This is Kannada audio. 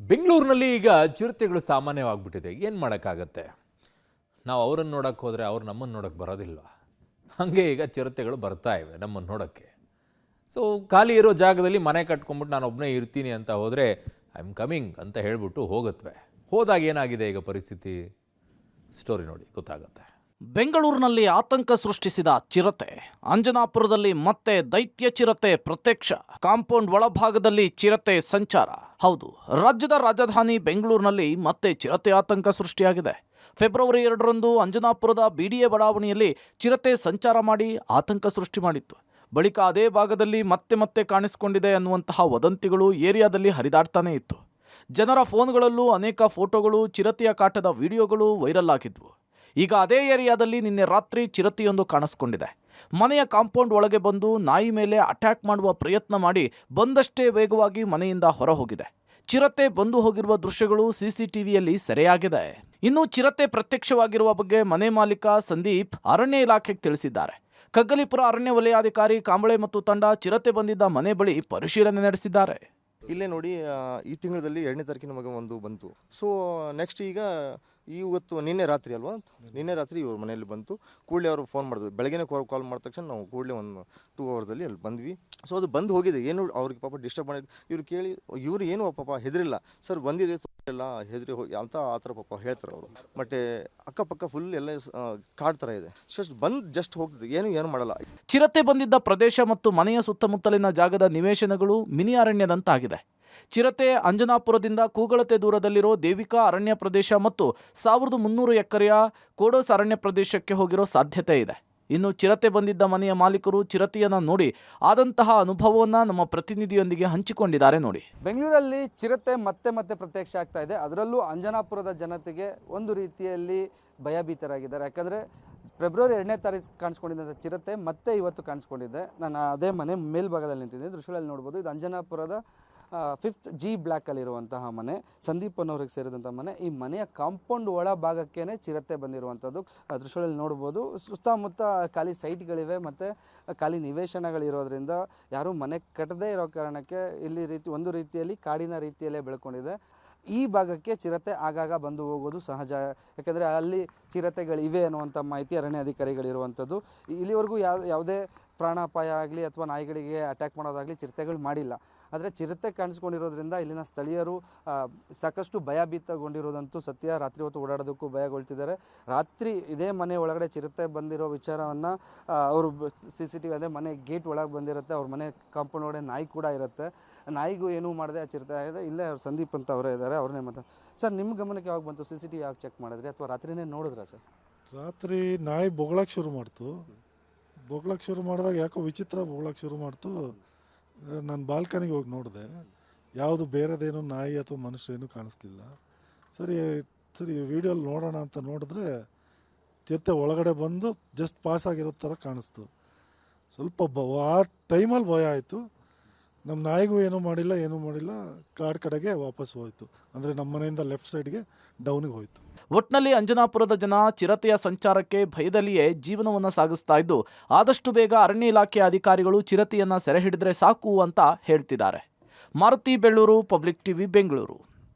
ಬೆಂಗಳೂರಿನಲ್ಲಿ ಈಗ ಚಿರತೆಗಳು ಸಾಮಾನ್ಯವಾಗ್ಬಿಟ್ಟಿದೆ. ಏನು ಮಾಡೋಕ್ಕಾಗತ್ತೆ? ನಾವು ಅವರನ್ನು ನೋಡೋಕ್ಕೆ ಹೋದರೆ ಅವ್ರು ನಮ್ಮನ್ನು ನೋಡೋಕ್ಕೆ ಬರೋದಿಲ್ವ? ಹಾಗೆ ಈಗ ಚಿರತೆಗಳು ಬರ್ತಾ ಇವೆ ನಮ್ಮನ್ನು ನೋಡೋಕ್ಕೆ. ಸೊ ಖಾಲಿ ಇರೋ ಜಾಗದಲ್ಲಿ ಮನೆ ಕಟ್ಕೊಂಡ್ಬಿಟ್ಟು ನಾನು ಒಬ್ಬನೇ ಇರ್ತೀನಿ ಅಂತ ಹೋದರೆ ಐ ಆಮ್ ಕಮಿಂಗ್ ಅಂತ ಹೇಳ್ಬಿಟ್ಟು ಹೋಗುತ್ತವೆ. ಹೋದಾಗ ಏನಾಗಿದೆ ಈಗ ಪರಿಸ್ಥಿತಿ? ಸ್ಟೋರಿ ನೋಡಿ ಗೊತ್ತಾಗುತ್ತೆ. ಬೆಂಗಳೂರಿನಲ್ಲಿ ಆತಂಕ ಸೃಷ್ಟಿಸಿದ ಚಿರತೆ. ಅಂಜನಾಪುರದಲ್ಲಿ ಮತ್ತೆ ದೈತ್ಯ ಚಿರತೆ ಪ್ರತ್ಯಕ್ಷ. ಕಾಂಪೌಂಡ್ ಒಳಭಾಗದಲ್ಲಿ ಚಿರತೆ ಸಂಚಾರ. ಹೌದು, ರಾಜ್ಯದ ರಾಜಧಾನಿ ಬೆಂಗಳೂರಿನಲ್ಲಿ ಮತ್ತೆ ಚಿರತೆ ಆತಂಕ ಸೃಷ್ಟಿಯಾಗಿದೆ. ಫೆಬ್ರವರಿ 2ರಂದು ಅಂಜನಾಪುರದ ಬಿಡಿಎ ಬಡಾವಣೆಯಲ್ಲಿ ಚಿರತೆ ಸಂಚಾರ ಮಾಡಿ ಆತಂಕ ಸೃಷ್ಟಿ ಮಾಡಿತ್ತು. ಬಳಿಕ ಅದೇ ಭಾಗದಲ್ಲಿ ಮತ್ತೆ ಕಾಣಿಸಿಕೊಂಡಿದೆ ಅನ್ನುವಂತಹ ವದಂತಿಗಳು ಏರಿಯಾದಲ್ಲಿ ಹರಿದಾಡ್ತಾನೆ ಇತ್ತು. ಜನರ ಫೋನ್ಗಳಲ್ಲೂ ಅನೇಕ ಫೋಟೋಗಳು, ಚಿರತೆಯ ಕಾಟದ ವಿಡಿಯೋಗಳು ವೈರಲ್ ಆಗಿದ್ವು. ಈಗ ಅದೇ ಏರಿಯಾದಲ್ಲಿ ನಿನ್ನೆ ರಾತ್ರಿ ಚಿರತೆಯೊಂದು ಕಾಣಿಸ್ಕೊಂಡಿದೆ. ಮನೆಯ ಕಾಂಪೌಂಡ್ ಒಳಗೆ ಬಂದು ನಾಯಿ ಮೇಲೆ ಅಟ್ಯಾಕ್ ಮಾಡುವ ಪ್ರಯತ್ನ ಮಾಡಿ ಬಂದಷ್ಟೇ ವೇಗವಾಗಿ ಮನೆಯಿಂದ ಹೊರ ಹೋಗಿದೆ. ಚಿರತೆ ಬಂದು ಹೋಗಿರುವ ದೃಶ್ಯಗಳು ಸಿಸಿಟಿವಿಯಲ್ಲಿ ಸೆರೆಯಾಗಿದೆ. ಇನ್ನು ಚಿರತೆ ಪ್ರತ್ಯಕ್ಷವಾಗಿರುವ ಬಗ್ಗೆ ಮನೆ ಮಾಲೀಕ ಸಂದೀಪ್ ಅರಣ್ಯ ಇಲಾಖೆಗೆ ತಿಳಿಸಿದ್ದಾರೆ. ಕಗ್ಗಲೀಪುರ ಅರಣ್ಯ ವಲಯಾಧಿಕಾರಿ ಕಾಂಬಳೆ ಮತ್ತು ತಂಡ ಚಿರತೆ ಬಂದಿದ್ದ ಮನೆ ಬಳಿ ಪರಿಶೀಲನೆ ನಡೆಸಿದ್ದಾರೆ. ಇಲ್ಲೇ ನೋಡಿ, ಈ ತಿಂಗಳಲ್ಲಿ 2ನೇ ತಾರೀಕಿನ ನಮಗೆ ಒಂದು ಬಂತು. ಸೊ ನೆಕ್ಸ್ಟ್ ಈಗ ಇವತ್ತು ನಿನ್ನೆ ರಾತ್ರಿ ಅಲ್ವಾ, ನಿನ್ನೆ ರಾತ್ರಿ ಇವ್ರ ಮನೆಯಲ್ಲಿ ಬಂತು. ಕೂಡಲೇ ಅವರು ಫೋನ್ ಮಾಡಿದ್ವಿ. ಬೆಳಗ್ಗೆ ಕಾಲ್ ಮಾಡಿದ ತಕ್ಷಣ ನಾವು ಕೂಡಲೇ ಒಂದು 2 ಅವರ್ಸಲ್ಲಿ ಅಲ್ಲಿ ಬಂದ್ವಿ. ಸೊ ಅದು ಬಂದು ಹೋಗಿದೆ. ಏನು ಅವ್ರಿಗೆ ಪಾಪ ಡಿಸ್ಟರ್ಬ್ ಮಾಡಿದ್ರು. ಇವ್ರು ಕೇಳಿ ಇವರು ಏನು ಪಾಪ ಹೆದರಿಲ್ಲ, ಸರ್ ಬಂದಿದೆ ಎಲ್ಲ ಹೆದರಿ ಹೋಗಿ ಅಂತ ಆ ಥರ ಪಾಪ ಹೇಳ್ತಾರೆ ಅವರು. ಮತ್ತು ಅಕ್ಕಪಕ್ಕ ಫುಲ್ ಎಲ್ಲ ಕಾಡ್ ಥರ ಇದೆ. ಜಸ್ಟ್ ಹೋಗ್ತದೆ, ಏನು ಮಾಡಲ್ಲ. ಚಿರತೆ ಬಂದಿದ್ದ ಪ್ರದೇಶ ಮತ್ತು ಮನೆಯ ಸುತ್ತಮುತ್ತಲಿನ ಜಾಗದ ನಿವೇಶನಗಳು ಮಿನಿ ಅರಣ್ಯದಂತಾಗಿದೆ. ಚಿರತೆ ಅಂಜನಾಪುರದಿಂದ ಕೂಗಳತೆ ದೂರದಲ್ಲಿರೋ ದೇವಿಕಾ ಅರಣ್ಯ ಪ್ರದೇಶ ಮತ್ತು 1300 ಎಕರೆಯ ಕೋಡೋಸ್ ಅರಣ್ಯ ಪ್ರದೇಶಕ್ಕೆ ಹೋಗಿರೋ ಸಾಧ್ಯತೆ ಇದೆ. ಇನ್ನು ಚಿರತೆ ಬಂದಿದ್ದ ಮನೆಯ ಮಾಲೀಕರು ಚಿರತೆಯನ್ನು ನೋಡಿ ಆದಂತಹ ಅನುಭವವನ್ನು ನಮ್ಮ ಪ್ರತಿನಿಧಿಯೊಂದಿಗೆ ಹಂಚಿಕೊಂಡಿದ್ದಾರೆ ನೋಡಿ. ಬೆಂಗಳೂರಲ್ಲಿ ಚಿರತೆ ಮತ್ತೆ ಪ್ರತ್ಯಕ್ಷ ಆಗ್ತಾ ಇದೆ. ಅದರಲ್ಲೂ ಅಂಜನಾಪುರದ ಜನತೆಗೆ ಒಂದು ರೀತಿಯಲ್ಲಿ ಭಯಭೀತರಾಗಿದ್ದಾರೆ. ಯಾಕಂದರೆ ಫೆಬ್ರವರಿ 2ನೇ ತಾರೀಕು ಕಾಣಿಸ್ಕೊಂಡಿದ್ದಂಥ ಚಿರತೆ ಮತ್ತೆ ಇವತ್ತು ಕಾಣಿಸ್ಕೊಂಡಿದೆ. ನಾನು ಅದೇ ಮನೆ ಮೇಲ್ಭಾಗದಲ್ಲಿ ನಿಂತಿದ್ದೆ. ದೃಶ್ಯಗಳಲ್ಲಿ ನೋಡ್ಬೋದು. ಇದು ಅಂಜನಾಪುರದ 5th G ಬ್ಲಾಕಲ್ಲಿರುವಂತಹ ಮನೆ, ಸಂದೀಪ್ ಅನ್ನೋರಿಗೆ ಸೇರಿದಂಥ ಮನೆ. ಈ ಮನೆಯ ಕಾಂಪೌಂಡ್ ಒಳ ಭಾಗಕ್ಕೇ ಚಿರತೆ ಬಂದಿರುವಂಥದ್ದು ದೃಶ್ಯಗಳಲ್ಲಿ ನೋಡ್ಬೋದು. ಸುತ್ತಮುತ್ತ ಖಾಲಿ ಸೈಟ್ಗಳಿವೆ ಮತ್ತು ಖಾಲಿ ನಿವೇಶನಗಳಿರೋದ್ರಿಂದ ಯಾರೂ ಮನೆ ಕಟ್ಟದೇ ಇರೋ ಕಾರಣಕ್ಕೆ ಇಲ್ಲಿ ಒಂದು ರೀತಿಯಲ್ಲಿ ಕಾಡಿನ ರೀತಿಯಲ್ಲೇ ಬೆಳ್ಕೊಂಡಿದೆ. ಈ ಭಾಗಕ್ಕೆ ಚಿರತೆ ಆಗಾಗ ಬಂದು ಹೋಗೋದು ಸಹಜ. ಯಾಕೆಂದರೆ ಅಲ್ಲಿ ಚಿರತೆಗಳಿವೆ ಅನ್ನುವಂಥ ಮಾಹಿತಿ ಅರಣ್ಯ ಅಧಿಕಾರಿಗಳಿರುವಂಥದ್ದು. ಇಲ್ಲಿವರೆಗೂ ಯಾವುದೇ ಪ್ರಾಣಾಪಾಯ ಆಗಲಿ ಅಥವಾ ನಾಯಿಗಳಿಗೆ ಅಟ್ಯಾಕ್ ಮಾಡೋದಾಗಲಿ ಚಿರತೆಗಳು ಮಾಡಿಲ್ಲ. ಆದರೆ ಚಿರತೆ ಕಾಣಿಸ್ಕೊಂಡಿರೋದ್ರಿಂದ ಇಲ್ಲಿನ ಸ್ಥಳೀಯರು ಸಾಕಷ್ಟು ಭಯಭೀತಗೊಂಡಿರೋದಂತೂ ಸತ್ಯ. ರಾತ್ರಿ ಹೊತ್ತು ಓಡಾಡೋದಕ್ಕೂ ಭಯಗೊಳ್ತಿದ್ದಾರೆ. ರಾತ್ರಿ ಇದೇ ಮನೆ ಒಳಗಡೆ ಚಿರತೆ ಬಂದಿರೋ ವಿಚಾರವನ್ನು ಅವರು CCTV ಅಂದರೆ ಮನೆ ಗೇಟ್ ಒಳಗೆ ಬಂದಿರುತ್ತೆ. ಅವ್ರ ಮನೆ ಕಾಂಪೌಂಡ್ ಒಳಗಡೆ ನಾಯಿ ಕೂಡ ಇರುತ್ತೆ. ನಾಯಿಗೂ ಏನೂ ಮಾಡದೆ ಆ ಚಿರತೆ ಆಗಿದೆ. ಇಲ್ಲೇ ಅವ್ರು ಸಂದೀಪ್ ಅಂತ ಅವರೇ ಇದ್ದಾರೆ, ಅವ್ರನ್ನೇ ಸರ್, ನಿಮ್ಮ ಗಮನಕ್ಕೆ ಯಾವಾಗ ಬಂತು? CCTV ಯಾವಾಗ ಚೆಕ್ ಮಾಡಿದ್ರಿ ಅಥವಾ ರಾತ್ರಿನೇ ನೋಡಿದ್ರಾ ಸರ್? ರಾತ್ರಿ ನಾಯಿ ಬೊಗಳಕ್ಕೆ ಶುರು ಮಾಡ್ತು. ಬೊಗಳಕ್ಕೆ ಶುರು ಮಾಡಿದಾಗ ಯಾಕೋ ವಿಚಿತ್ರ ಬೊಗಳಕ್ಕೆ ಶುರು ಮಾಡ್ತು. ನಾನು ಬಾಲ್ಕನಿಗೆ ಹೋಗಿ ನೋಡಿದೆ. ಯಾವುದು ಬೇರೆದೇನು ನಾಯಿ ಅಥವಾ ಮನುಷ್ಯರೇನು ಕಾಣಿಸ್ಲಿಲ್ಲ. ಸರಿ ವಿಡಿಯೋಲಿ ನೋಡೋಣ ಅಂತ ನೋಡಿದ್ರೆ ಚಿರತೆ ಒಳಗಡೆ ಬಂದು ಜಸ್ಟ್ ಪಾಸ್ ಆಗಿರೋ ಥರ ಕಾಣಿಸ್ತು. ಸ್ವಲ್ಪ ಆ ಟೈಮಲ್ಲಿ ಭಯ ಆಯಿತು. ನಮ್ಮ ನಾಯಿಗೂ ಏನೂ ಮಾಡಿಲ್ಲ. ಕಾಡು ಕಡೆಗೆ ವಾಪಸ್ ಹೋಯಿತು. ಅಂದರೆ ನಮ್ಮ ಮನೆಯಿಂದ ಲೆಫ್ಟ್ ಸೈಡ್ಗೆ ಡೌನಿಗೆ ಹೋಯಿತು. ಒಟ್ನಲ್ಲಿ ಅಂಜನಾಪುರದ ಜನ ಚಿರತೆಯ ಸಂಚಾರಕ್ಕೆ ಭಯದಲ್ಲಿಯೇ ಜೀವನವನ್ನು ಸಾಗಿಸ್ತಾ ಇದ್ದು, ಆದಷ್ಟು ಬೇಗ ಅರಣ್ಯ ಇಲಾಖೆಯ ಅಧಿಕಾರಿಗಳು ಚಿರತೆಯನ್ನು ಸೆರೆ ಹಿಡಿದ್ರೆ ಸಾಕು ಅಂತ ಹೇಳ್ತಿದ್ದಾರೆ. Maruti Belluru, public TV, Bengaluru.